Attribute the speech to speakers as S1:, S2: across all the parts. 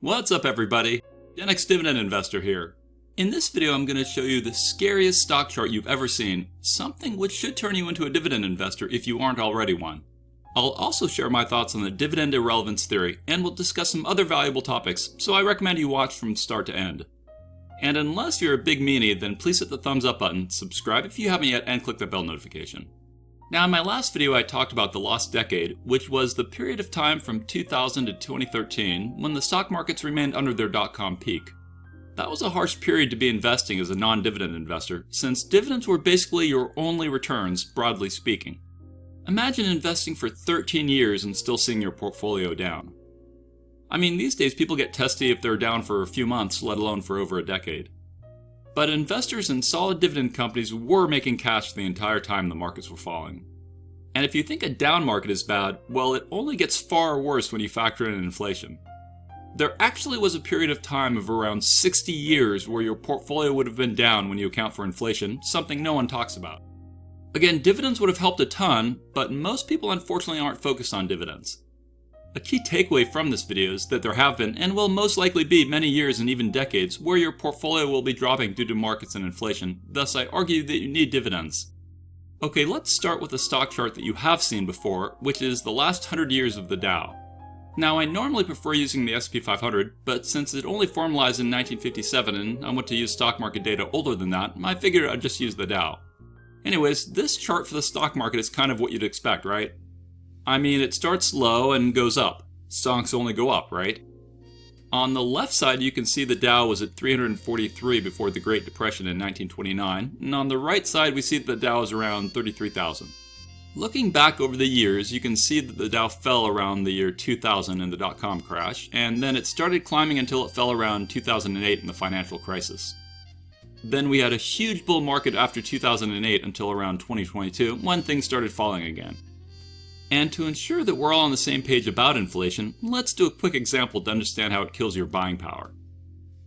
S1: What's up everybody? Gen X Dividend Investor here. In this video I'm going to show you the scariest stock chart you've ever seen, something which should turn you into a dividend investor if you aren't already one. I'll also share my thoughts on the dividend irrelevance theory, and we'll discuss some other valuable topics, so I recommend you watch from start to end. And unless you're a big meanie, then please hit the thumbs up button, subscribe if you haven't yet, and click the bell notification. Now in my last video I talked about the lost decade, which was the period of time from 2000 to 2013 when the stock markets remained under their dot-com peak. That was a harsh period to be investing as a non-dividend investor, since dividends were basically your only returns, broadly speaking. Imagine investing for 13 years and still seeing your portfolio down. I mean, these days people get testy if they're down for a few months, let alone for over a decade. But investors in solid dividend companies were making cash the entire time the markets were falling. And if you think a down market is bad, well, it only gets far worse when you factor in inflation. There actually was a period of time of around 60 years where your portfolio would have been down when you account for inflation, something no one talks about. Again, dividends would have helped a ton, but most people unfortunately aren't focused on dividends. A key takeaway from this video is that there have been, and will most likely be, many years and even decades where your portfolio will be dropping due to markets and inflation, thus I argue that you need dividends. Okay, let's start with a stock chart that you have seen before, which is the last 100 years of the Dow. Now I normally prefer using the S&P 500, but since it only formalized in 1957 and I want to use stock market data older than that, I figured I'd just use the Dow. Anyways, this chart for the stock market is kind of what you'd expect, right? I mean, it starts low and goes up. Stocks only go up, right? On the left side, you can see the Dow was at 343 before the Great Depression in 1929, and on the right side, we see that the Dow is around 33,000. Looking back over the years, you can see that the Dow fell around the year 2000 in the dot-com crash, and then it started climbing until it fell around 2008 in the financial crisis. Then we had a huge bull market after 2008 until around 2022, when things started falling again. And to ensure that we're all on the same page about inflation, let's do a quick example to understand how it kills your buying power.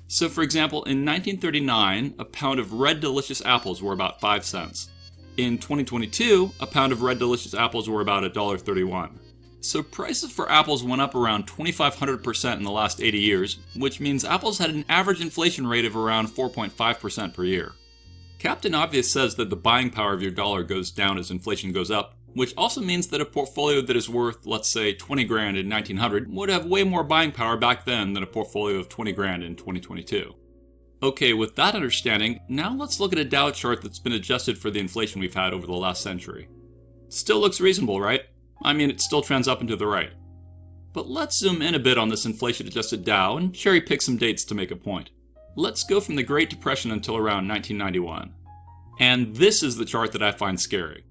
S1: So for example, in 1939, a pound of red delicious apples were about 5 cents. In 2022, a pound of red delicious apples were about $1.31. So prices for apples went up around 2,500% in the last 80 years, which means apples had an average inflation rate of around 4.5% per year. Captain Obvious says that the buying power of your dollar goes down as inflation goes up, which also means that a portfolio that is worth, let's say, 20 grand in 1900 would have way more buying power back then than a portfolio of 20 grand in 2022. Okay, with that understanding, now let's look at a Dow chart that's been adjusted for the inflation we've had over the last century. Still looks reasonable, right? I mean, it still trends up and to the right. But let's zoom in a bit on this inflation-adjusted Dow and cherry pick some dates to make a point. Let's go from the Great Depression until around 1991. And this is the chart that I find scary.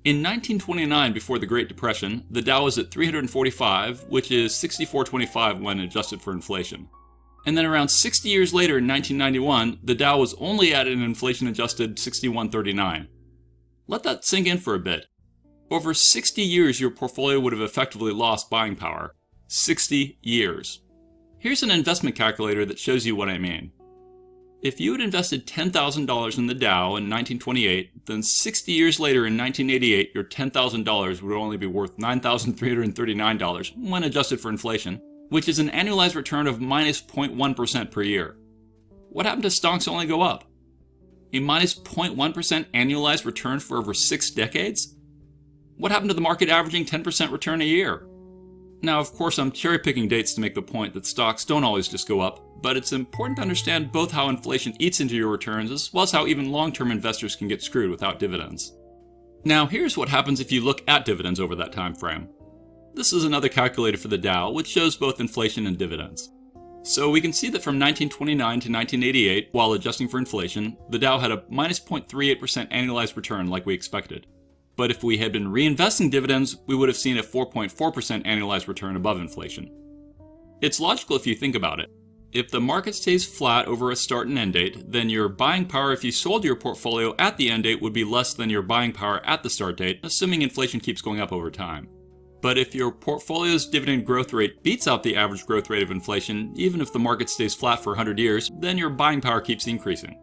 S1: In 1929, before the Great Depression, the Dow was at 345, which is 64.25 when adjusted for inflation. And then around 60 years later in 1991, the Dow was only at an inflation-adjusted 61.39. Let that sink in for a bit. Over 60 years, your portfolio would have effectively lost buying power. 60 years. Here's an investment calculator that shows you what I mean. If you had invested $10,000 in the Dow in 1928, then 60 years later in 1988, your $10,000 would only be worth $9,339 when adjusted for inflation, which is an annualized return of minus 0.1% per year. What happened to stocks only go up? A minus 0.1% annualized return for over 6 decades? What happened to the market averaging 10% return a year? Now, of course, I'm cherry-picking dates to make the point that stocks don't always just go up, but it's important to understand both how inflation eats into your returns as well as how even long-term investors can get screwed without dividends. Now, here's what happens if you look at dividends over that time frame. This is another calculator for the Dow, which shows both inflation and dividends. So we can see that from 1929 to 1988, while adjusting for inflation, the Dow had a minus 0.38% annualized return like we expected. But if we had been reinvesting dividends, we would have seen a 4.4% annualized return above inflation. It's logical if you think about it. If the market stays flat over a start and end date, then your buying power if you sold your portfolio at the end date would be less than your buying power at the start date, assuming inflation keeps going up over time. But if your portfolio's dividend growth rate beats out the average growth rate of inflation, even if the market stays flat for 100 years, then your buying power keeps increasing.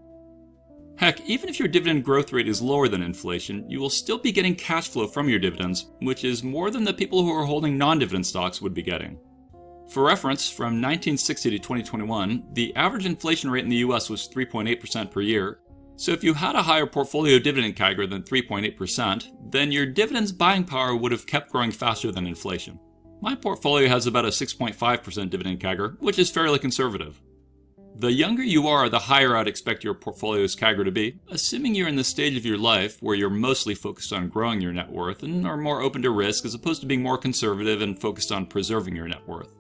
S1: Heck, even if your dividend growth rate is lower than inflation, you will still be getting cash flow from your dividends, which is more than the people who are holding non-dividend stocks would be getting. For reference, from 1960 to 2021, the average inflation rate in the US was 3.8% per year. So if you had a higher portfolio dividend CAGR than 3.8%, then your dividends buying power would have kept growing faster than inflation. My portfolio has about a 6.5% dividend CAGR, which is fairly conservative. The younger you are, the higher I'd expect your portfolio's CAGR to be, assuming you're in the stage of your life where you're mostly focused on growing your net worth and are more open to risk as opposed to being more conservative and focused on preserving your net worth.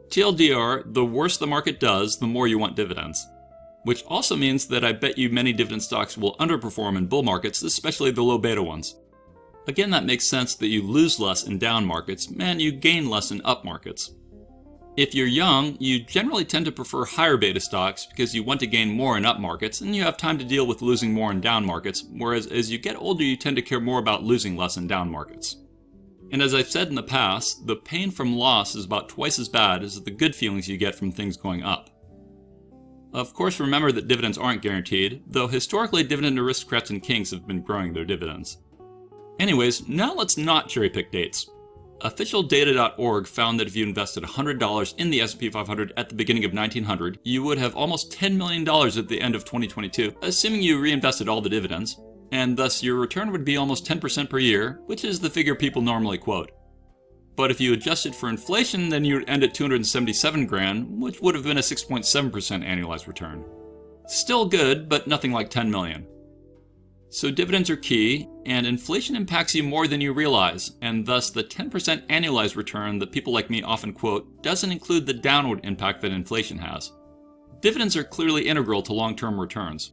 S1: TLDR, the worse the market does, the more you want dividends. Which also means that I bet you many dividend stocks will underperform in bull markets, especially the low beta ones. Again, that makes sense that you lose less in down markets and you gain less in up markets. If you're young, you generally tend to prefer higher beta stocks because you want to gain more in up markets and you have time to deal with losing more in down markets, whereas as you get older you tend to care more about losing less in down markets. And as I've said in the past, the pain from loss is about twice as bad as the good feelings you get from things going up. Of course, remember that dividends aren't guaranteed, though historically dividend aristocrats and kings have been growing their dividends. Anyways, now let's not cherry pick dates. Officialdata.org found that if you invested $100 in the S&P 500 at the beginning of 1900, you would have almost $10 million at the end of 2022, assuming you reinvested all the dividends, and thus your return would be almost 10% per year, which is the figure people normally quote. But if you adjusted for inflation, then you would end at $277,000, which would have been a 6.7% annualized return. Still good, but nothing like $10 million. So dividends are key, and inflation impacts you more than you realize, and thus the 10% annualized return that people like me often quote doesn't include the downward impact that inflation has. Dividends are clearly integral to long-term returns.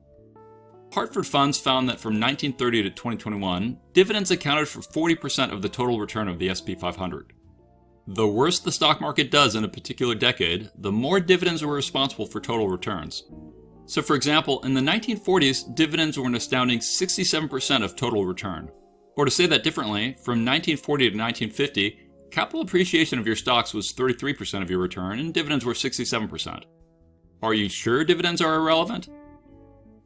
S1: Hartford Funds found that from 1930 to 2021, dividends accounted for 40% of the total return of the S&P 500. The worse the stock market does in a particular decade, the more dividends were responsible for total returns. So for example, in the 1940s, dividends were an astounding 67% of total return. Or to say that differently, from 1940 to 1950, capital appreciation of your stocks was 33% of your return and dividends were 67%. Are you sure dividends are irrelevant?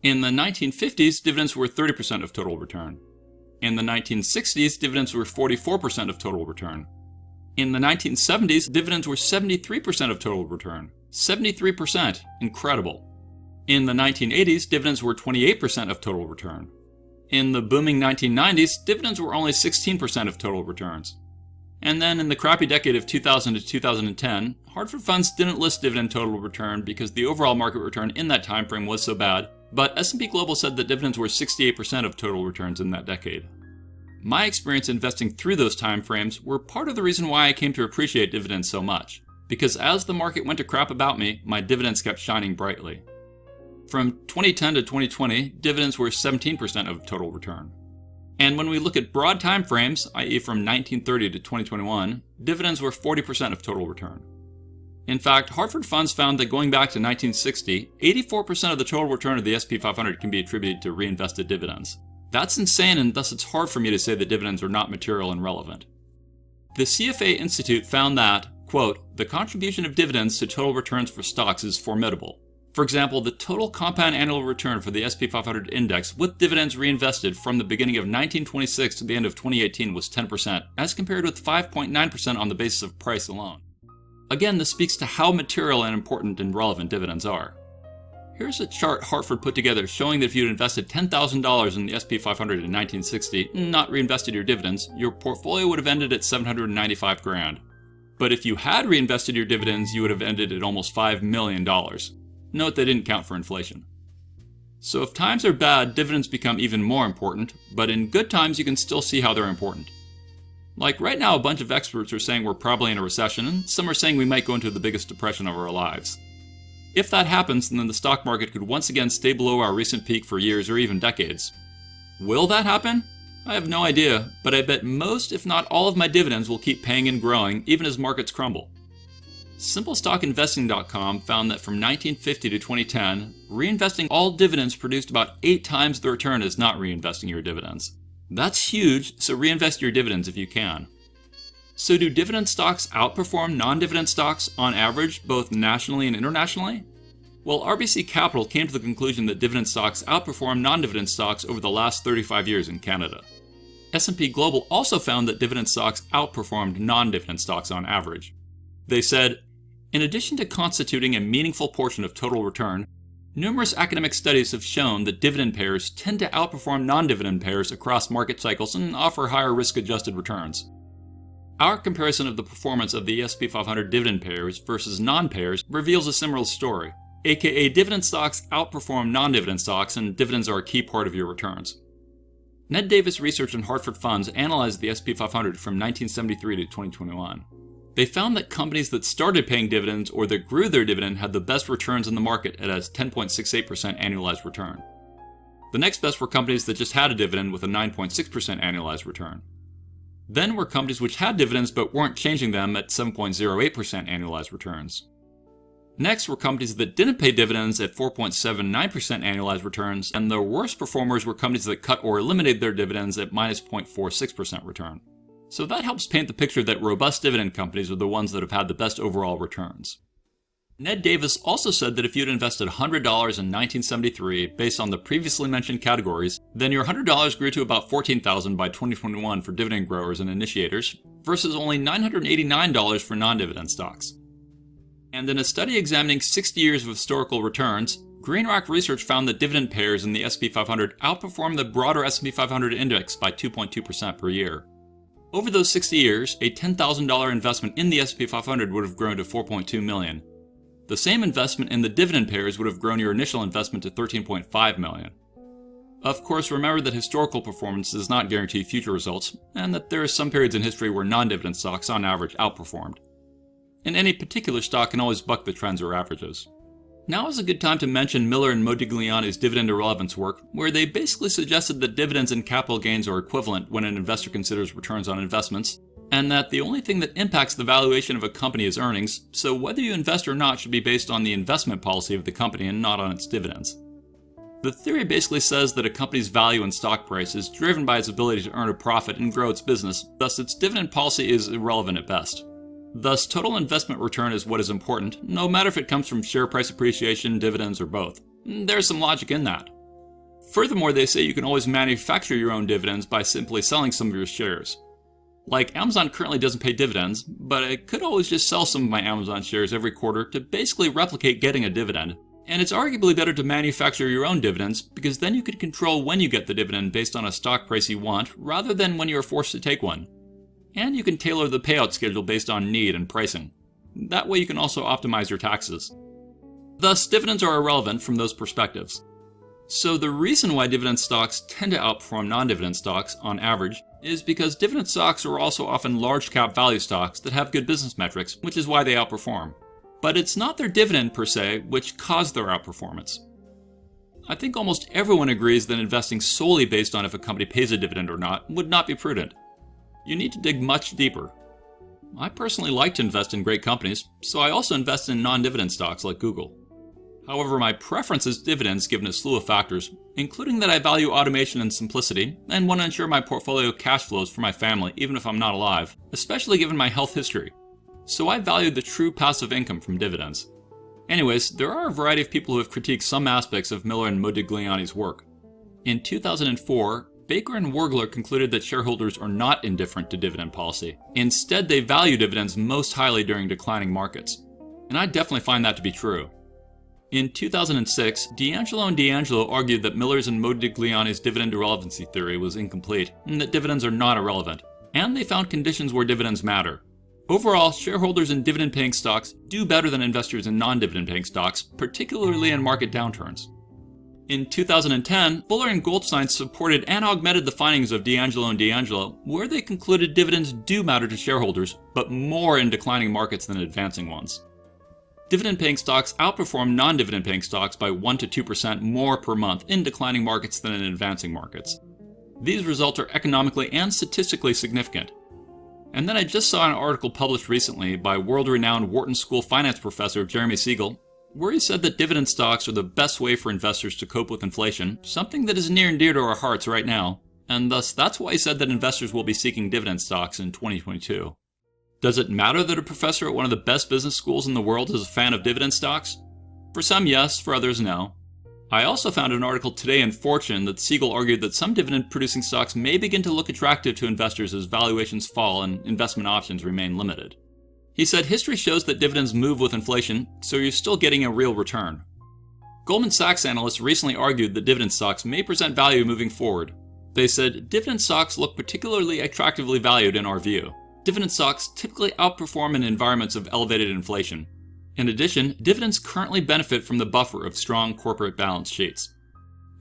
S1: In the 1950s, dividends were 30% of total return. In the 1960s, dividends were 44% of total return. In the 1970s, dividends were 73% of total return. 73%, incredible. In the 1980s, dividends were 28% of total return. In the booming 1990s, dividends were only 16% of total returns. And then in the crappy decade of 2000 to 2010, Hartford Funds didn't list dividend total return because the overall market return in that time frame was so bad, but S&P Global said that dividends were 68% of total returns in that decade. My experience investing through those time frames were part of the reason why I came to appreciate dividends so much, because as the market went to crap about me, my dividends kept shining brightly. From 2010 to 2020, dividends were 17% of total return. And when we look at broad time frames, i.e. from 1930 to 2021, dividends were 40% of total return. In fact, Hartford Funds found that going back to 1960, 84% of the total return of the S&P 500 can be attributed to reinvested dividends. That's insane, and thus it's hard for me to say that dividends are not material and relevant. The CFA Institute found that, quote, the contribution of dividends to total returns for stocks is formidable. For example, the total compound annual return for the S&P 500 index with dividends reinvested from the beginning of 1926 to the end of 2018 was 10%, as compared with 5.9% on the basis of price alone. Again, this speaks to how material and important and relevant dividends are. Here's a chart Hartford put together showing that if you'd invested $10,000 in the S&P 500 in 1960 and not reinvested your dividends, your portfolio would have ended at $795,000. But if you had reinvested your dividends, you would have ended at almost $5 million. Note they didn't count for inflation. So if times are bad, dividends become even more important, but in good times you can still see how they're important. Like right now, a bunch of experts are saying we're probably in a recession, and some are saying we might go into the biggest depression of our lives. If that happens, then the stock market could once again stay below our recent peak for years or even decades. Will that happen? I have no idea, but I bet most, if not all of my dividends will keep paying and growing even as markets crumble. SimpleStockInvesting.com found that from 1950 to 2010, reinvesting all dividends produced about 8 times the return as not reinvesting your dividends. That's huge, so reinvest your dividends if you can. So do dividend stocks outperform non-dividend stocks on average, both nationally and internationally? Well, RBC Capital came to the conclusion that dividend stocks outperform non-dividend stocks over the last 35 years in Canada. S&P Global also found that dividend stocks outperformed non-dividend stocks on average. They said, In addition to constituting a meaningful portion of total return, numerous academic studies have shown that dividend payers tend to outperform non-dividend payers across market cycles and offer higher risk-adjusted returns. Our comparison of the performance of the S&P 500 dividend payers versus non-payers reveals a similar story, aka dividend stocks outperform non-dividend stocks and dividends are a key part of your returns. Ned Davis Research and Hartford Funds analyzed the S&P 500 from 1973 to 2021. They found that companies that started paying dividends or that grew their dividend had the best returns in the market at a 10.68% annualized return. The next best were companies that just had a dividend with a 9.6% annualized return. Then were companies which had dividends but weren't changing them at 7.08% annualized returns. Next were companies that didn't pay dividends at 4.79% annualized returns, and the worst performers were companies that cut or eliminated their dividends at minus 0.46% return. So that helps paint the picture that robust dividend companies are the ones that have had the best overall returns. Ned Davis also said that if you'd invested $100 in 1973 based on the previously mentioned categories, then your $100 grew to about $14,000 by 2021 for dividend growers and initiators, versus only $989 for non-dividend stocks. And in a study examining 60 years of historical returns, Green Rock Research found that dividend payers in the S&P 500 outperformed the broader S&P 500 index by 2.2% per year. Over those 60 years, a $10,000 investment in the S&P 500 would have grown to $4.2 million. The same investment in the dividend payers would have grown your initial investment to $13.5 million. Of course, remember that historical performance does not guarantee future results, and that there are some periods in history where non-dividend stocks on average outperformed. And any particular stock can always buck the trends or averages. Now is a good time to mention Miller and Modigliani's Dividend Irrelevance work, where they basically suggested that dividends and capital gains are equivalent when an investor considers returns on investments, and that the only thing that impacts the valuation of a company is earnings, so whether you invest or not should be based on the investment policy of the company and not on its dividends. The theory basically says that a company's value in stock price is driven by its ability to earn a profit and grow its business, thus its dividend policy is irrelevant at best. Thus, total investment return is what is important, no matter if it comes from share price appreciation, dividends, or both. There's some logic in that. Furthermore, they say you can always manufacture your own dividends by simply selling some of your shares. Like, Amazon currently doesn't pay dividends, but I could always just sell some of my Amazon shares every quarter to basically replicate getting a dividend. And it's arguably better to manufacture your own dividends, because then you can control when you get the dividend based on a stock price you want, rather than when you are forced to take one. And you can tailor the payout schedule based on need and pricing. That way you can also optimize your taxes. Thus, dividends are irrelevant from those perspectives. So the reason why dividend stocks tend to outperform non-dividend stocks on average is because dividend stocks are also often large cap value stocks that have good business metrics, which is why they outperform. But it's not their dividend per se which caused their outperformance. I think almost everyone agrees that investing solely based on if a company pays a dividend or not would not be prudent. You need to dig much deeper. I personally like to invest in great companies, so I also invest in non-dividend stocks like Google. However, my preference is dividends given a slew of factors, including that I value automation and simplicity, and want to ensure my portfolio cash flows for my family even if I'm not alive, especially given my health history. So I value the true passive income from dividends. Anyways, there are a variety of people who have critiqued some aspects of Miller and Modigliani's work. In 2004, Baker and Wurgler concluded that shareholders are not indifferent to dividend policy. Instead, they value dividends most highly during declining markets. And I definitely find that to be true. In 2006, D'Angelo and D'Angelo argued that Miller's and Modigliani's dividend irrelevancy theory was incomplete, and that dividends are not irrelevant. And they found conditions where dividends matter. Overall, shareholders in dividend-paying stocks do better than investors in non-dividend-paying stocks, particularly in market downturns. In 2010, Fuller and Goldstein supported and augmented the findings of D'Angelo and D'Angelo, where they concluded dividends do matter to shareholders, but more in declining markets than advancing ones. Dividend-paying stocks outperform non-dividend-paying stocks by 1 to 2% more per month in declining markets than in advancing markets. These results are economically and statistically significant. And then I just saw an article published recently by world-renowned Wharton School finance professor Jeremy Siegel, where he said that dividend stocks are the best way for investors to cope with inflation, something that is near and dear to our hearts right now, and thus that's why he said that investors will be seeking dividend stocks in 2022. Does it matter that a professor at one of the best business schools in the world is a fan of dividend stocks? For some, yes, for others, no. I also found an article today in Fortune that Siegel argued that some dividend-producing stocks may begin to look attractive to investors as valuations fall and investment options remain limited. He said history shows that dividends move with inflation, so you're still getting a real return. Goldman Sachs analysts recently argued that dividend stocks may present value moving forward. They said, dividend stocks look particularly attractively valued in our view. Dividend stocks typically outperform in environments of elevated inflation. In addition, dividends currently benefit from the buffer of strong corporate balance sheets.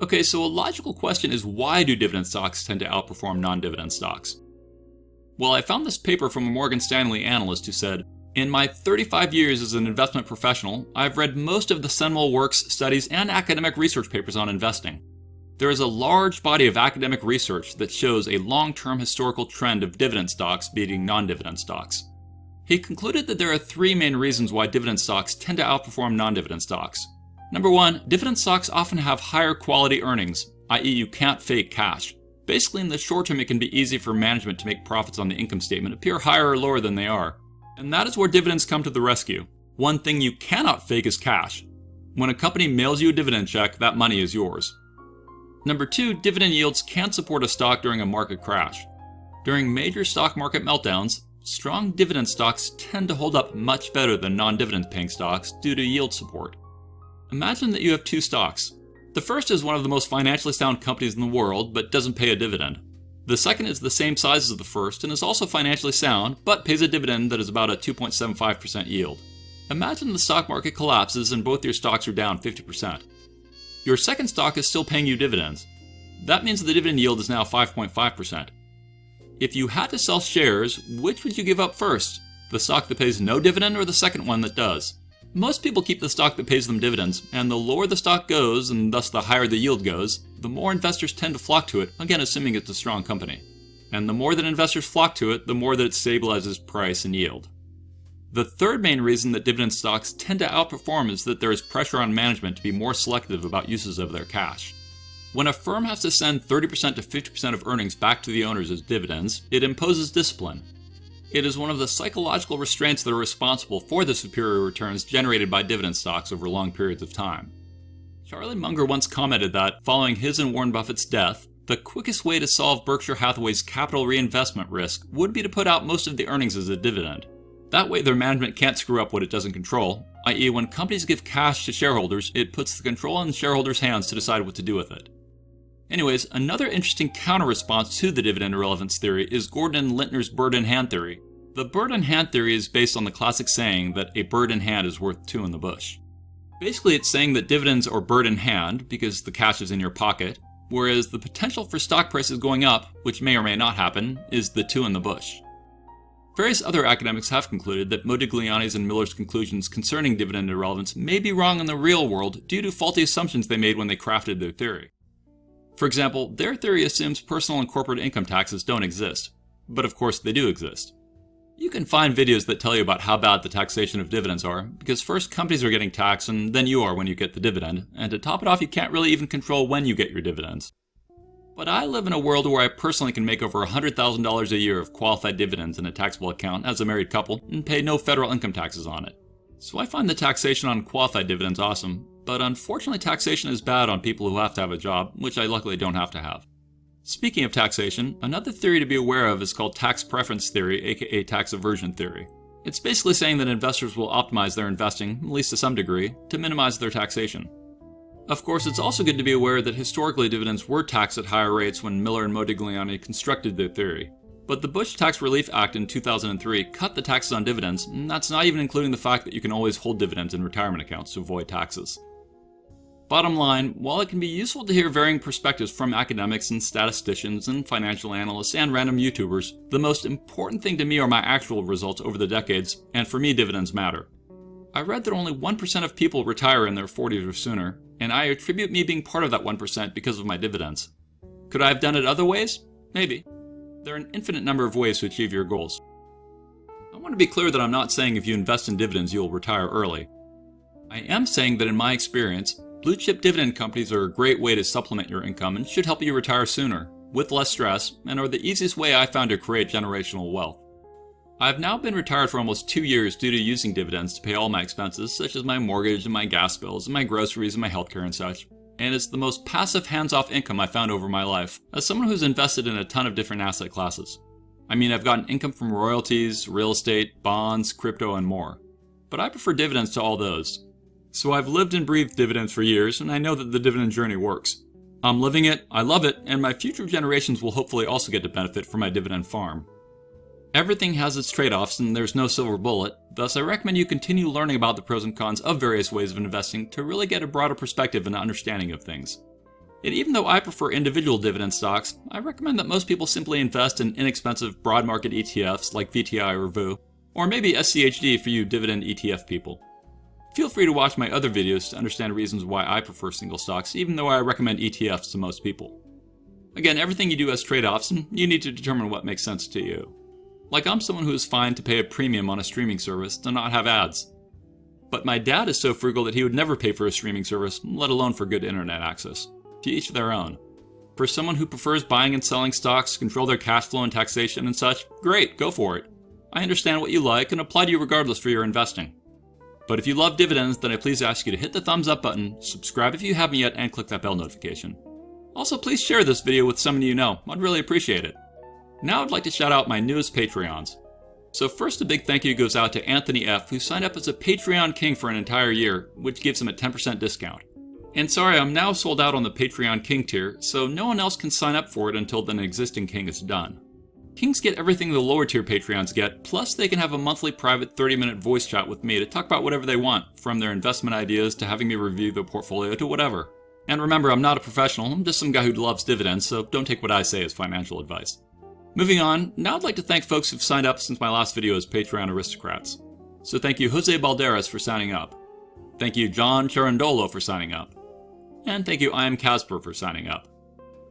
S1: Okay, so a logical question is, why do dividend stocks tend to outperform non-dividend stocks? Well, I found this paper from a Morgan Stanley analyst who said, in my 35 years as an investment professional, I've read most of the seminal works, studies, and academic research papers on investing. There is a large body of academic research that shows a long-term historical trend of dividend stocks beating non-dividend stocks. He concluded that there are three main reasons why dividend stocks tend to outperform non-dividend stocks. Number one, dividend stocks often have higher quality earnings, i.e. you can't fake cash. Basically, in the short term, it can be easy for management to make profits on the income statement appear higher or lower than they are. And that is where dividends come to the rescue. One thing you cannot fake is cash. When a company mails you a dividend check, that money is yours. Number two, dividend yields can support a stock during a market crash. During major stock market meltdowns, strong dividend stocks tend to hold up much better than non-dividend paying stocks due to yield support. Imagine that you have two stocks. The first is one of the most financially sound companies in the world, but doesn't pay a dividend. The second is the same size as the first and is also financially sound, but pays a dividend that is about a 2.75% yield. Imagine the stock market collapses and both your stocks are down 50%. Your second stock is still paying you dividends. That means the dividend yield is now 5.5%. If you had to sell shares, which would you give up first? The stock that pays no dividend or the second one that does? Most people keep the stock that pays them dividends, and the lower the stock goes, and thus the higher the yield goes, the more investors tend to flock to it, again assuming it's a strong company. And the more that investors flock to it, the more that it stabilizes price and yield. The third main reason that dividend stocks tend to outperform is that there is pressure on management to be more selective about uses of their cash. When a firm has to send 30% to 50% of earnings back to the owners as dividends, it imposes discipline. It is one of the psychological restraints that are responsible for the superior returns generated by dividend stocks over long periods of time. Charlie Munger once commented that, following his and Warren Buffett's death, the quickest way to solve Berkshire Hathaway's capital reinvestment risk would be to put out most of the earnings as a dividend. That way their management can't screw up what it doesn't control, i.e. when companies give cash to shareholders, it puts the control in shareholders' hands to decide what to do with it. Anyways, another interesting counter-response to the dividend irrelevance theory is Gordon and Lintner's bird in hand theory. The bird in hand theory is based on the classic saying that a bird in hand is worth two in the bush. Basically, it's saying that dividends are bird in hand because the cash is in your pocket, whereas the potential for stock prices going up, which may or may not happen, is the two in the bush. Various other academics have concluded that Modigliani's and Miller's conclusions concerning dividend irrelevance may be wrong in the real world due to faulty assumptions they made when they crafted their theory. For example, their theory assumes personal and corporate income taxes don't exist, but of course they do exist. You can find videos that tell you about how bad the taxation of dividends are, because first companies are getting taxed and then you are when you get the dividend, and to top it off you can't really even control when you get your dividends. But I live in a world where I personally can make over $100,000 a year of qualified dividends in a taxable account as a married couple and pay no federal income taxes on it. So I find the taxation on qualified dividends awesome, but unfortunately taxation is bad on people who have to have a job, which I luckily don't have to have. Speaking of taxation, another theory to be aware of is called tax preference theory, aka tax aversion theory. It's basically saying that investors will optimize their investing, at least to some degree, to minimize their taxation. Of course, it's also good to be aware that historically dividends were taxed at higher rates when Miller and Modigliani constructed their theory. But the Bush Tax Relief Act in 2003 cut the taxes on dividends, and that's not even including the fact that you can always hold dividends in retirement accounts to avoid taxes. Bottom line, while it can be useful to hear varying perspectives from academics and statisticians and financial analysts and random YouTubers, the most important thing to me are my actual results over the decades, and for me dividends matter. I read that only 1% of people retire in their 40s or sooner, and I attribute me being part of that 1% because of my dividends. Could I have done it other ways? Maybe. There are an infinite number of ways to achieve your goals. I want to be clear that I'm not saying if you invest in dividends you'll retire early. I am saying that in my experience, blue chip dividend companies are a great way to supplement your income and should help you retire sooner, with less stress, and are the easiest way I found to create generational wealth. I've now been retired for almost 2 years due to using dividends to pay all my expenses, such as my mortgage and my gas bills and my groceries and my healthcare and such. And it's the most passive hands-off income I found over my life, as someone who's invested in a ton of different asset classes. I mean, I've gotten income from royalties, real estate, bonds, crypto, and more. But I prefer dividends to all those. So I've lived and breathed dividends for years, and I know that the dividend journey works. I'm living it, I love it, and my future generations will hopefully also get to benefit from my dividend farm. Everything has its trade-offs and there's no silver bullet, thus I recommend you continue learning about the pros and cons of various ways of investing to really get a broader perspective and understanding of things. And even though I prefer individual dividend stocks, I recommend that most people simply invest in inexpensive broad market ETFs like VTI or VU, or maybe SCHD for you dividend ETF people. Feel free to watch my other videos to understand reasons why I prefer single stocks, even though I recommend ETFs to most people. Again, everything you do has trade-offs, and you need to determine what makes sense to you. Like, I'm someone who is fine to pay a premium on a streaming service to not have ads. But my dad is so frugal that he would never pay for a streaming service, let alone for good internet access. To each their own. For someone who prefers buying and selling stocks, control their cash flow and taxation and such, great, go for it. I understand what you like and apply to you regardless for your investing. But if you love dividends, then I please ask you to hit the thumbs up button, subscribe if you haven't yet, and click that bell notification. Also, please share this video with someone you know. I'd really appreciate it. Now I'd like to shout out my newest Patreons. So first, a big thank you goes out to Anthony F., who signed up as a Patreon King for an entire year, which gives him a 10% discount. And sorry, I'm now sold out on the Patreon King tier, so no one else can sign up for it until an existing King is done. Kings get everything the lower tier Patreons get, plus they can have a monthly private 30-minute voice chat with me to talk about whatever they want, from their investment ideas to having me review their portfolio to whatever. And remember, I'm not a professional, I'm just some guy who loves dividends, so don't take what I say as financial advice. Moving on, now I'd like to thank folks who've signed up since my last video as Patreon aristocrats. So thank you Jose Balderas for signing up. Thank you John Cherundolo for signing up. And thank you I Am Casper for signing up.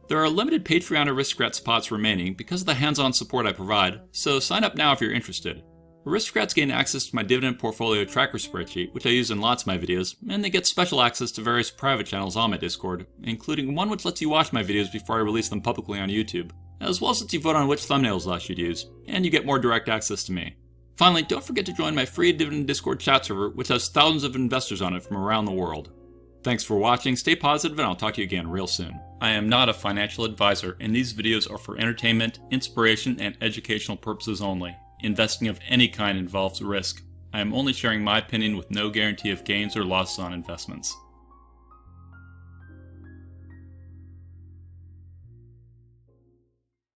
S1: There are limited Patreon aristocrat spots remaining because of the hands-on support I provide, so sign up now if you're interested. Aristocrats gain access to my dividend portfolio tracker spreadsheet, which I use in lots of my videos, and they get special access to various private channels on my Discord, including one which lets you watch my videos before I release them publicly on YouTube, as well as lets you vote on which thumbnails I should use, and you get more direct access to me. Finally, don't forget to join my free Dividend Discord chat server, which has thousands of investors on it from around the world. Thanks for watching, stay positive, and I'll talk to you again real soon. I am not a financial advisor, and these videos are for entertainment, inspiration, and educational purposes only. Investing of any kind involves risk. I am only sharing my opinion with no guarantee of gains or losses on investments.